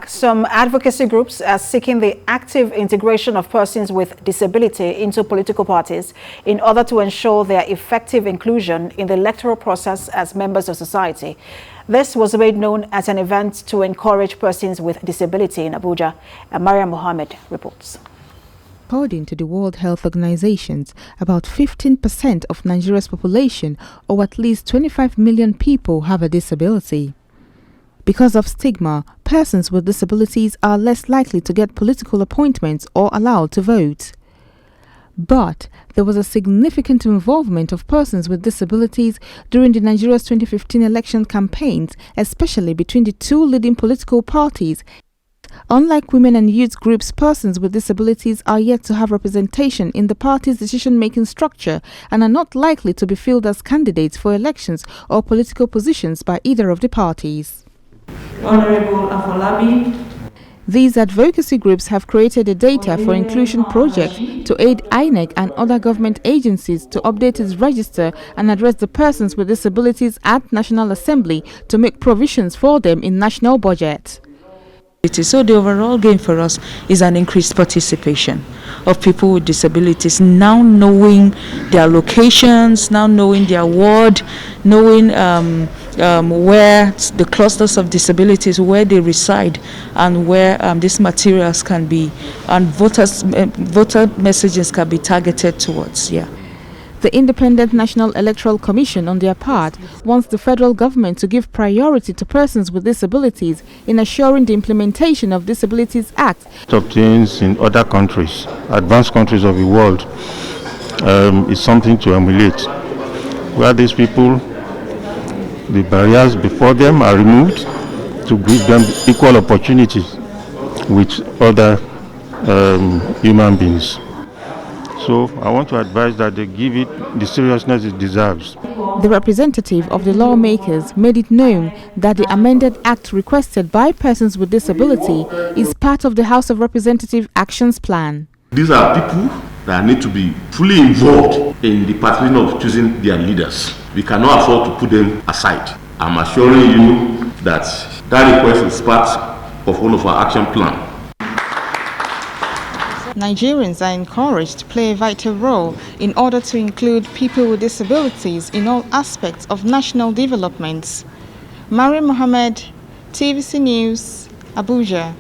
back, some advocacy groups are seeking the active integration of persons with disability into political parties in order to ensure their effective inclusion in the electoral process as members of society. This was made known at an event to encourage persons with disability in Abuja. Maria Mohammed reports. According to the World Health Organization, about 15% of Nigeria's population, or at least 25 million people, have a disability. Because of stigma, persons with disabilities are less likely to get political appointments or allowed to vote. But there was a significant involvement of persons with disabilities during the Nigeria's 2015 election campaigns, especially between the two leading political parties. Unlike women and youth groups, persons with disabilities are yet to have representation in the party's decision-making structure and are not likely to be fielded as candidates for elections or political positions by either of the parties. Honorable Afolabi. These advocacy groups have created a data for inclusion project to aid INEC and other government agencies to update its register and address the persons with disabilities at National Assembly to make provisions for them in national budget. So the overall gain for us is an increased participation of people with disabilities, now knowing their locations, now knowing their ward, knowing where the clusters of disabilities, where they reside, and where these materials can be, and voter messages can be targeted towards. Yeah. The Independent National Electoral Commission, on their part, wants the federal government to give priority to persons with disabilities in assuring the implementation of Disabilities Act. Obtains in other countries, advanced countries of the world, is something to emulate, where these people, the barriers before them are removed to give them equal opportunities with other human beings. So I want to advise that they give it the seriousness it deserves. The representative of the lawmakers made it known that the amended act requested by persons with disability is part of the House of Representatives Actions Plan. These are people that need to be fully involved in the pattern of choosing their leaders. We cannot afford to put them aside. I'm assuring you that that request is part of one of our action plans. Nigerians are encouraged to play a vital role in order to include people with disabilities in all aspects of national developments. Maria Mohammed, TVC News, Abuja.